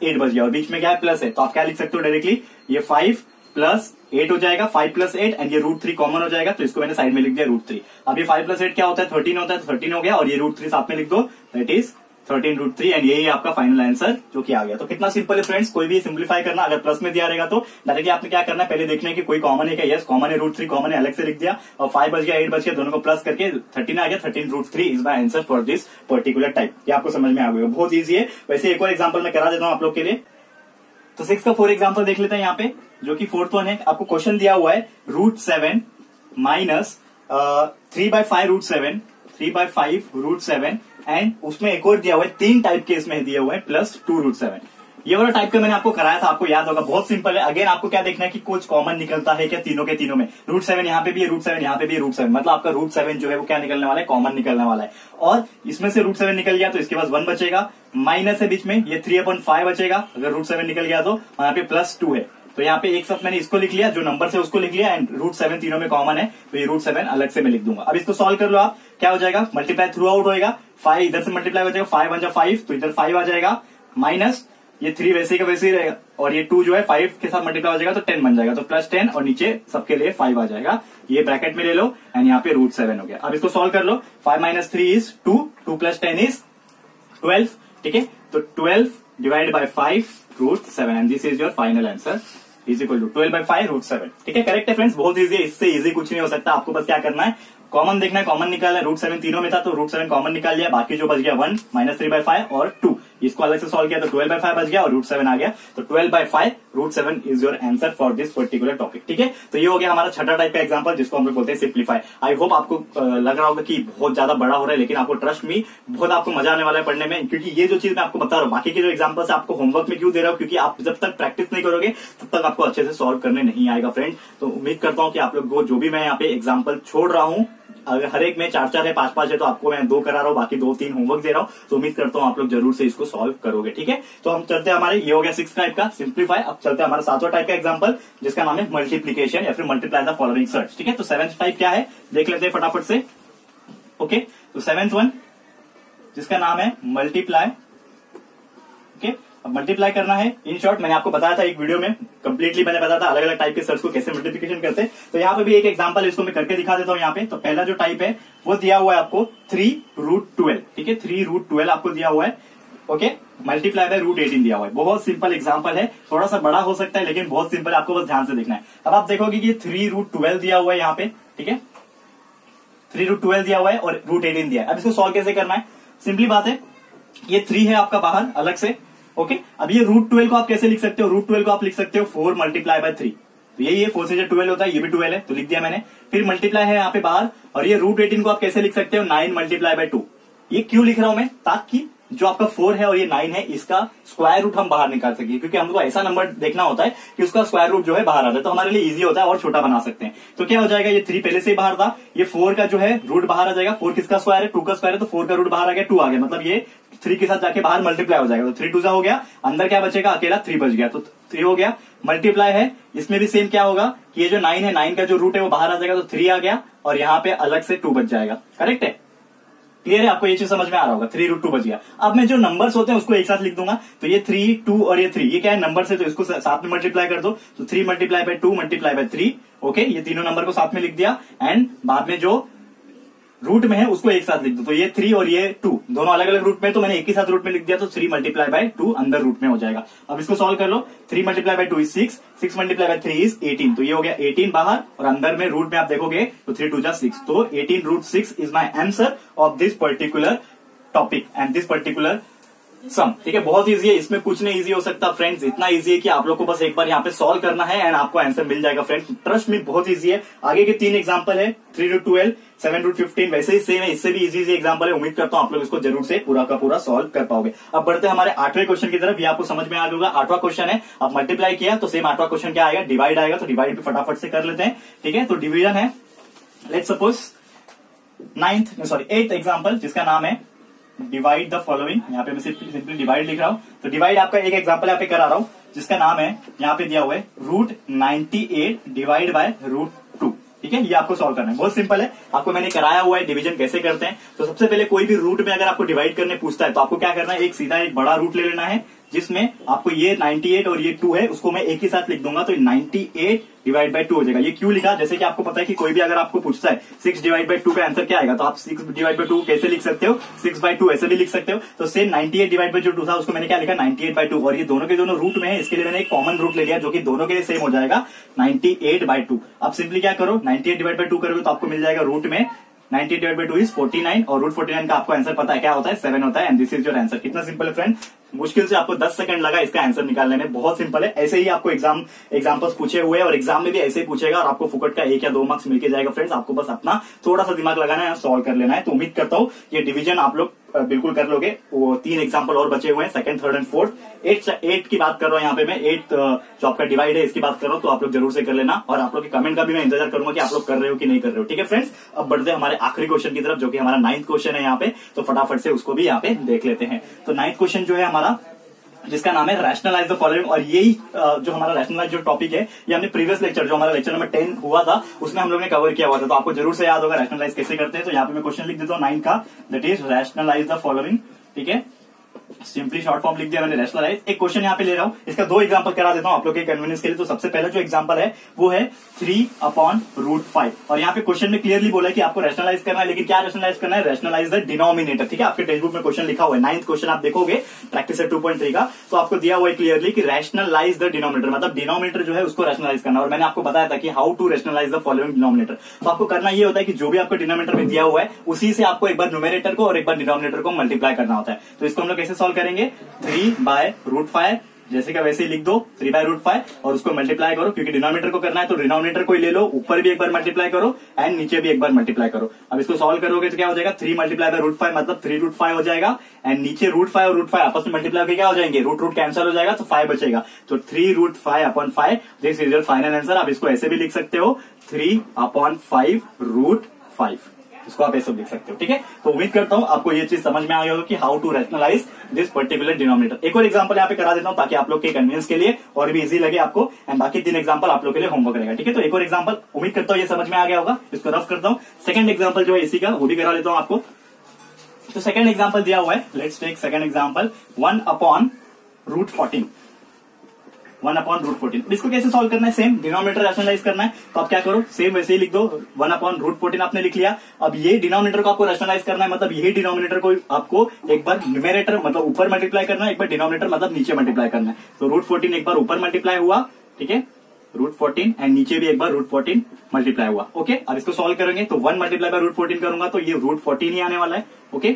8 बच गया और बीच में क्या है प्लस है, तो आप क्या लिख सकते हो डायरेक्टली, ये 5 प्लस 8 हो जाएगा, 5 प्लस 8 एंड ये रूट 3 कॉमन हो जाएगा, तो इसको मैंने साइड में लिख दिया रूट 3। अब ये 5 प्लस 8 क्या होता है 13 होता है, तो 13 हो गया और ये रूट 3 साथ में लिख दो, दैट इज 13 रूट 3 एंड यही आपका फाइनल आंसर जो कि आ गया। तो कितना सिंपल है फ्रेंड्स, कोई भी सिंप्लीफाई करना अगर प्लस में दिया रहेगा तो डायरेक्टली आपने क्या करना है, पहले देखना है कि कोई कॉमन है क्या, यस कॉमन है, रूट 3 कॉमन है, अलग से लिख दिया और 5 बच गया 8 बच गया, दोनों को प्लस करके 13 आ गया, 13 root 3 is my answer for this particular type. ये आपको समझ में आ गया, बहुत ईजी है। वैसे एक और एग्जाम्पल मैं करा देता हूं आप लोग के लिए। तो 6 का 4 एग्जाम्पल देख लेते हैं यहाँ पे, जो कि फोर्थ वन है। आपको क्वेश्चन दिया हुआ है √7 माइनस 3/5 √7 एंड उसमें एक और दिया हुआ है, 3 टाइप के इसमें दिए हुए हैं, प्लस 2√7। ये वाला टाइप का मैंने आपको कराया था, आपको याद होगा, बहुत सिंपल है। अगेन आपको क्या देखना है कि कुछ कॉमन निकलता है क्या तीनों के तीनों में। √7 यहाँ पे भी है, √7 यहाँ पे भी है, √7 मतलब आपका √7 जो है वो क्या निकलने वाला है, कॉमन निकलने वाला है। और इसमें से √7 निकल गया तो इसके पास 1 बचेगा, माइनस है बीच में, ये 3/5 बचेगा अगर √7 निकल गया तो, यहाँ पे +2 है। तो यहाँ पे एक साथ मैंने इसको लिख लिया, जो नंबर से उसको लिख लिया, एंड √7 तीनों में कॉमन है, तो ये √7 अलग से मैं लिख दूंगा। अब इसको सॉल्व कर लो आप, क्या हो जाएगा, मल्टीप्लाई थ्रू आउट होएगा, 5 इधर से मल्टीप्लाई हो जाएगा, 5 1 5 तो इधर 5 आ जाएगा, माइनस ये 3 वैसे का वैसे ही रहेगा, और ये 2 जो है 5 के साथ मल्टीप्लाई हो जाएगा तो 10 बन जाएगा, तो +10 और नीचे सबके लिए 5 आ जाएगा, ये ब्रैकेट में ले लो, एंड यहाँ पे √7 हो गया। अब इसको सॉल्व कर लो, 5 - 3 इज 2, 2 + 10 इज 12, ठीक है। तो 12 divide by 5 √7 and this is your final answer is equal to 12/5 √7। ठीक है, करेक्ट है फ्रेंड्स, बहुत इजी है, इससे इजी कुछ नहीं हो सकता। आपको बस क्या करना है, कॉमन देखना है, कॉमन निकालना है। √7 तीनों में था तो √7 कॉमन निकाल लिया, बाकी जो बच गया 1 -3/5 और 2, इसको अलग से सॉल्व किया तो 12/5 बच गया और √7 आ गया, तो 12/5 √7 is your answer for this particular topic. ठीक है, तो ये हो गया हमारा छठा टाइप का एग्जांपल, जिसको हम लोग बोलते हैं सिंप्लीफाई। आई होप आपको लग रहा होगा कि बहुत ज्यादा बड़ा हो रहा है, लेकिन आपको ट्रस्ट मी बहुत आपको मजा आने वाला है पढ़ने में, क्योंकि ये जो चीज मैं आपको बता रहा हूँ, बाकी के जो एग्जाम्पल्स आपको होमवर्क में क्यों दे रहा हूँ, क्योंकि आप जब तक प्रैक्टिस नहीं करोगे तब तक आपको अच्छे से सॉल्व करने नहीं आएगा फ्रेंड। तो उम्मीद करता हूँ कि आप लोग को जो भी मैं यहाँ पे एग्जाम्पल छोड़ रहा हूँ, अगर हर एक में 4-4 है, 5-5 है, तो आपको मैं 2 करा रहा हूँ, बाकी 2-3 होमवर्क दे रहा हूँ, तो उम्मीद करता हूँ आप लोग जरूर से इसको सॉल्व करोगे। ठीक है, तो हम चलते हैं, हमारे ये हो गया 6 टाइप का सिंप्लीफाई। अब चलते हैं हमारा 7वां टाइप का एग्जांपल, जिसका नाम है मल्टीप्लीकेशन या फिर मल्टीप्लाई द फॉलोइंग सर्च। ठीक है, तो 7th टाइप क्या है देख लेते हैं फटाफट से। ओके, तो 7th वन जिसका नाम है मल्टीप्लाई। ओके, अब मल्टीप्लाई करना है, इन शॉर्ट मैंने आपको बताया था एक वीडियो में, कंप्लीटली मैंने बताया था अलग अलग टाइप के सर्च को कैसे मल्टीप्लिकेशन करते हैं। तो यहाँ पे भी एक एग्जांपल इसको मैं करके दिखा देता हूँ यहाँ पे। तो पहला जो टाइप है वो दिया हुआ है आपको 3√12। ठीक है, 3√12 आपको दिया हुआ है। ओके, मल्टीप्लाई बाय √18 दिया हुआ है। बहुत सिंपल एग्जांपल है, थोड़ा सा बड़ा हो सकता है लेकिन बहुत सिंपल है, आपको बस ध्यान से देखना है। अब आप देखोगे कि 3√12 दिया हुआ है यहाँ पे। ठीक है, 3√12 दिया हुआ है और √18 दिया है। अब इसको सॉल्व कैसे करना है, सिंपली बात है, ये 3 है आपका बाहर अलग से। ओके, अब ये √12 को आप कैसे लिख सकते हो, √12 को आप लिख सकते हो 4 × 3। तो यही है, 4 से 12 होता है, ये भी 12 है तो लिख दिया मैंने। फिर मल्टीप्लाई है यहाँ पे बाहर, और ये √18 को आप कैसे लिख सकते हो, 9 × 2। ये क्यों लिख रहा हूं मैं, ताकि जो आपका 4 है और ये 9 है, इसका स्क्वायर रूट हम बाहर निकाल सके, क्योंकि हमको ऐसा नंबर देखना होता है कि उसका स्क्वायर रूट जो है बाहर आ जाए, तो हमारे लिए इजी होता है और छोटा बना सकते हैं। तो क्या हो जाएगा, ये 3 पहले से ही बाहर था, ये 4 का जो है रूट बाहर आ जाएगा। 4 किसका स्क्वायर है, 2 का स्क्वायर है, तो 4 का रूट बाहर आ गया, 2 आ गया, मतलब ये 3 के साथ जाके बाहर मल्टीप्लाई हो जाएगा, तो 3 2 हो गया, अंदर क्या बचेगा, अकेला 3 बच गया, तो 3 हो गया। मल्टीप्लाई है, इसमें भी सेम क्या होगा कि ये जो 9 है, 9 का जो रूट है वो बाहर आ जाएगा, तो 3 आ गया, और यहाँ पे अलग से 2 बच जाएगा। करेक्ट है, क्लियर है, आपको ये चीज समझ में आ रहा होगा, 3√2 बच गया। अब मैं जो नंबर्स होते हैं उसको एक साथ लिख दूंगा, तो ये 3 2 और ये 3, ये क्या है नंबर से, तो इसको साथ में मल्टीप्लाई कर दो, तो 3 × 2 × 3। ओके, ये तीनों नंबर को साथ में लिख दिया, एंड बाद में जो रूट में है उसको एक साथ लिख दो, तो ये 3 और ये 2 दोनों अलग अलग रूट में, तो मैंने एक ही साथ रूट में लिख दिया, तो 3 × 2 अंदर रूट में हो जाएगा। अब इसको सॉल्व कर लो, 3 × 2 इज 6, 6 × 3 इज 18, तो ये हो गया 18 बाहर, और अंदर में रूट में आप देखोगे तो 3 2 6, तो 18√6 is my answer of this particular topic and this particular sum. ठीक है, बहुत इजी है, इसमें कुछ नहीं इजी हो सकता फ्रेंड्स, इतना इजी है कि आप लोग को बस एक बार यहाँ पे सॉल्व करना है एंड आपको आंसर मिल जाएगा फ्रेंड्स, ट्रस्ट में बहुत इजी है। आगे के 3 एग्जांपल है, 3√12, 7√15, वैसे ही सेम है, इससे भी इजी एग्जांपल है। उम्मीद करता हूँ आप लोग इसको जरूर से पूरा का पूरा सॉल्व कर पाओगे। अब बढ़ते हैं हमारे 8वें क्वेश्चन की तरफ, ये आपको समझ में आ गया होगा। 8वां क्वेश्चन है, आप मल्टीप्लाई किया तो सेम 8वां क्वेश्चन क्या आएगा, डिवाइड आएगा, तो डिवाइड भी फटाफट से कर लेते हैं। ठीक है, तो डिवीजन है, लेट्स सपोज 8th एग्जांपल, जिसका नाम है डिवाइड द फॉलोइंग। यहाँ पे मैं सिंपली डिवाइड लिख रहा हूँ, तो डिवाइड आपका एक एग्जांपल यहाँ पे करा रहा हूँ, जिसका नाम है यहाँ पे दिया हुआ है √98 डिवाइड बाय √2। ठीक है, ये आपको सॉल्व करना है, बहुत सिंपल है, आपको मैंने कराया हुआ है डिवीजन कैसे करते हैं। तो सबसे पहले कोई भी रूट में अगर आपको डिवाइड करने पूछता है तो आपको क्या करना है, एक सीधा एक बड़ा रूट ले लेना है, जिसमें आपको ये 98 और ये 2 है, उसको मैं एक ही साथ लिख दूंगा, तो 98 डिवाइड बाय 2 हो जाएगा। ये क्यों लिखा, जैसे कि आपको पता है कि कोई भी अगर आपको पूछता है 6 डिवाइड बाय 2 का आंसर क्या आएगा, तो आप 6 डिवाइड बाय 2 कैसे लिख सकते हो, 6/2 ऐसे भी लिख सकते हो। तो सेम 98 डिवाइड बाय जो 2 था उसको मैंने क्या लिखा, 98/2, और ये दोनों के दोनों रूट में है, इसके लिए मैंने एक कॉमन रूट ले लिया जो कि दोनों के लिए सेम हो जाएगा, 98/2। अब सिंपली क्या करो, 98 डिवाइड बाय 2 करोगे तो आपको मिल जाएगा रूट में 90 डिवाइड बाई 2 इज 49 और रूट 49 का आपको आंसर पता है क्या होता है, 7 होता है। And this is your answer. कितना सिंपल है फ्रेंड, मुश्किल से आपको 10 सेकंड लगा इसका आंसर निकालने में, बहुत सिंपल है। ऐसे ही आपको एग्जाम्पल्स पूछे हुए हैं और एग्जाम में भी ऐसे ही पूछेगा और आपको फुकट का 1 या 2 मार्क्स मिलके जाएगा फ्रेंड्स। आपको बस अपना थोड़ा सा दिमाग लगाना है, सॉल्व कर लेना है। तो उम्मीद करता हूँ ये डिवीजन आप लोग बिल्कुल कर लोगे। वो 3 एग्जाम्पल और बचे हुए हैं, सेकंड, थर्ड एंड फोर्थ। 8 की बात कर रहा हूँ यहाँ पे मैं, 8 जो आपका डिवाइड है इसकी बात कर रहा हूँ, तो आप लोग जरूर से कर लेना। और आप लोग के कमेंट का भी मैं इंतजार करूंगा कि आप लोग कर रहे हो कि नहीं कर रहे हो। ठीक है फ्रेंड्स, अब बढ़ते हैं हमारे आखिरी क्वेश्चन की तरफ, जो कि हमारा 9th क्वेश्चन है यहाँ पे। तो फटाफट से उसको भी यहाँ पे देख लेते हैं। तो 9th क्वेश्चन जो है हमारा, जिसका नाम है रैशनलाइज द फॉलोइंग। और यही जो हमारा रैशनलाइज जो टॉपिक है, ये हमने प्रीवियस लेक्चर, जो हमारा लेक्चर नंबर 10 हुआ था, उसमें हम लोग ने कवर किया हुआ था। तो आपको जरूर से याद होगा रैशनलाइज कैसे करते हैं। तो यहाँ पे मैं क्वेश्चन लिख देता हूँ 9 का, that is rationalise the following. ठीक है, सिंपली शॉर्ट फॉर्म लिख दिया मैंने रैशनलाइज। एक क्वेश्चन यहाँ पे ले रहा हूँ, इसका 2 एग्जांपल करा देता हूँ आप लोग के कन्वीनियंस के लिए। तो सबसे पहला जो एग्जांपल है वो है 3/√5। और यहाँ पे क्वेश्चन में क्लियरली बोला है कि आपको रैशनलाइज करना है, लेकिन क्या रैशनलाइज करना है, रैशनलाइज द डिनोमिनेटर। ठीक है, आपके टेक्स्ट बुक में क्वेश्चन लिखा हुआ है, 9th क्वेश्चन आप देखोगे प्रैक्टिस सेट 2.3 का, तो आपको दिया हुआ है क्लियरली कि रैशनलाइज द डिनोमिनेटर, मतलब डिनोमिनेटर जो है उसको रैशनलाइज करना। और मैंने आपको बताया था कि how to rationalise the following denominator. तो आपको करना ये होता है कि जो भी आपको डिनोमिनेटर में दिया हुआ है, उसी से आपको एक बार न्यूमेरेटर को और एक बार डिनोमिनेटर को मल्टीप्लाई करना होता है। तो इसको हम लोग कैसे सॉल्व करेंगे, 3/√5 जैसे कि वैसे ही लिख दो, 3/√5 और उसको मल्टीप्लाई करो, क्योंकि डिनोमिनेटर को करना है तो डिनोमिनेटर को ही ले लो, ऊपर भी एक बार मल्टीप्लाई करो एंड नीचे भी एक बार मल्टीप्लाई करो। अब इसको सॉल्व करोगे तो क्या हो जाएगा, 3 × √5 मतलब 3√5 हो जाएगा। एंड नीचे √5 और √5 आपस में मल्टीप्लाई होकर क्या हो जाएंगे, रूट कैंसिल हो जाएगा, तो 5 बचेगा। तो 3√5/5 this is your final answer. आप इसको ऐसे भी लिख सकते हो, 3/5√5, इसको आप ऐसे लिख सकते हो। ठीक है, तो उम्मीद करता हूं आपको ये चीज समझ में आई होगी कि how to rationalise this particular denominator. एक और एग्जांपल यहाँ पे करा देता हूं ताकि आप लोग के कन्वीनियंस के लिए और भी इजी लगे आपको। एंड बाकी 3 एग्जांपल आप लोग के लिए होमवर्क रहेगा। ठीक है, तो एक और एग्जांपल, उम्मीद करता हूं ये समझ में आ गया होगा। इसको रफ करता हूं, सेकंड एग्जांपल जो है इसी का, वो भी करा लेता हूं आपको। तो सेकंड एग्जांपल दिया हुआ है, लेट्स टेक सेकंड एग्जांपल, 1/√14। 1/√14। इसको कैसे सॉल्व करना है, सेम डिनोमिनेटर रैशनलाइज करना है। तो आप क्या करो, सेम वैसे ही लिख दो, 1/√14 आपने लिख लिया। अब ये डिनोमिनेटर को आपको रैशनलाइज करना है, मतलब यही डिनोमिनेटर को आपको एक बार न्यूमेरेटर मतलब ऊपर मल्टीप्लाई करना है, एक बार डिनोमिनेटर मतलब नीचे मल्टीप्लाई करना है। तो √14 एक बार ऊपर मल्टीप्लाई हुआ, ठीक है, √14 एंड नीचे भी एक बार √14 मल्टीप्लाई हुआ। ओके, अब इसको सॉल्व करेंगे तो 1 × √14 करूंगा तो ये √14 ही आने वाला है। ओके,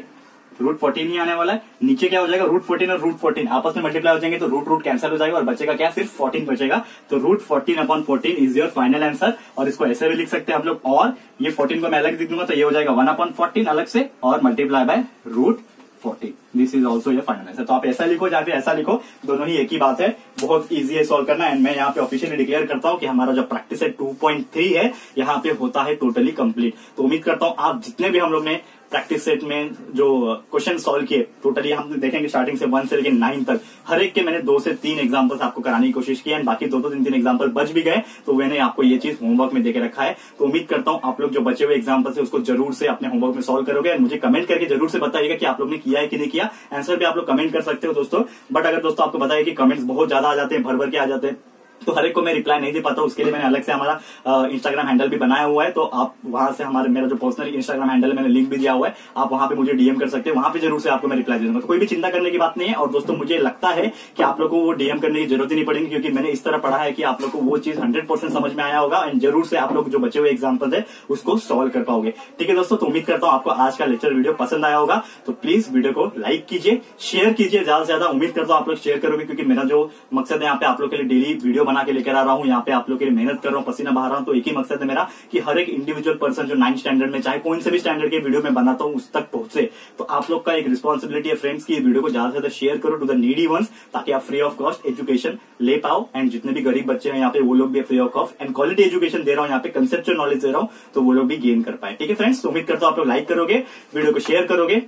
√14 ही आने वाला है। नीचे क्या हो जाएगा, √14 और √14 आपस में मल्टीप्लाई हो जाएंगे तो रूट कैंसिल हो जाएगा और बचेगा क्या, सिर्फ 14 बचेगा। तो √14/14 इज योर फाइनल आंसर। और इसको ऐसे भी लिख सकते हैं हम लोग, और ये 14 को मैं अलग लिख दूंगा तो ये हो जाएगा 1/14 अलग से और multiply by √14। This is also your final answer. तो आप ऐसा लिखो या फिर ऐसा लिखो, दोनों ही एक ही बात है, बहुत इजी है सॉल्व करना। एंड मैं यहाँ पे ऑफिशियली डिक्लेयर करता हूँ कि हमारा जो प्रैक्टिस सेट 2.3 है यहाँ पे होता है टोटली कंप्लीट। तो उम्मीद करता हूँ आप जितने भी हम लोग ने प्रैक्टिस सेट में जो क्वेश्चन सॉल्व किए, टोटली हम देखेंगे स्टार्टिंग से 1 से लेकर 9 तक, हर एक के मैंने 2 से 3 एग्जांपल्स आपको कराने की कोशिश की है। बाकी 2 3 एग्जांपल बच भी गए तो मैंने आपको ये चीज होमवर्क में देके रखा है। तो उम्मीद करता हूँ आप लोग जो बचे हुए एग्जांपल्स है उसको जरूर से अपने होमवर्क में सॉल्व करोगे। और मुझे कमेंट करके जरूर से बताइएगा कि आप लोग ने किया है कि नहीं किया। आंसर भी आप लोग कमेंट कर सकते हो दोस्तों, बट अगर दोस्तों आपको बताइए कि कमेंट्स बहुत ज्यादा आ जाते हैं, भर भर के आ जाते हैं, तो हर एक को मैं रिप्लाई नहीं दे पाता। उसके लिए मैंने अलग से हमारा इंस्टाग्राम हैंडल भी बनाया हुआ है। तो आप वहां से मेरा जो पर्सनल इंस्टाग्राम हैंडल है मैंने लिंक भी दिया हुआ है, आप वहां पे मुझे डीएम कर सकते हैं, वहां पे जरूर से आपको मैं रिप्लाई दे दूंगा। तो कोई भी चिंता करने की बात नहीं है। और दोस्तों मुझे लगता है कि आप लोग को वो डीएम करने की जरूरत ही नहीं पड़ेगी, क्योंकि मैंने इस तरह पढ़ा है कि आप लोग को वो चीज 100% समझ में आया होगा। एंड जरूर से आप लोग जो बचे हुए एग्जाम्पल है उसको सॉल्व कर पाओगे। ठीक है दोस्तों, तो उम्मीद करता हूँ आपको आज का लेक्चर वीडियो पसंद आया होगा। तो प्लीज वीडियो को लाइक कीजिए, शेयर कीजिए ज्यादा से ज्यादा। उम्मीद करता हूँ आप लोग शेयर करोगे, क्योंकि मेरा जो मकसद है यहाँ पे आप लोग के लिए डेली वीडियो बना के लेकर आ रहा हूँ, यहाँ पे आप लोग के लिए मेहनत कर रहा हूँ, पसीना बहा रहा हूँ। तो एक ही मकसद है मेरा कि हर एक इंडिविजुअल पर्सन जो 9th स्टैंडर्ड में, चाहे कौन से भी स्टैंडर्ड के वीडियो में बनाता हूँ, उस तक पहुंचे। तो आप लोग का एक रिस्पॉन्सिबिलिटी है फ्रेंड्स की वीडियो को ज्यादा से ज्यादा शेयर करो टू द नीडी वंस, ताकि आप फ्री ऑफ कॉस्ट एजुकेशन ले पाओ। एंड जितने भी गरीब बच्चे हैं यहाँ पे वो लोग भी free of cost and quality education दे रहा हूँ, यहाँ पे कंसेप्चुअल नॉलेज दे रहा हूँ, तो वो लोग भी गेन कर पाए। ठीक है फ्रेंड्स, तो उम्मीद करता हूँ आप लोग लाइक करोगे, वीडियो को शेयर करोगे।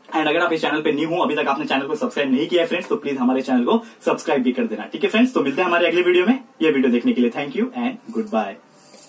एंड अगर आप इस चैनल पे न्यू हो, अभी तक आपने चैनल को सब्सक्राइब नहीं किया है फ्रेंड्स, तो प्लीज हमारे चैनल को सब्सक्राइब भी कर देना। ठीक है फ्रेंड्स, तो मिलते हैं हमारे अगले वीडियो में। ये वीडियो देखने के लिए thank you and good bye.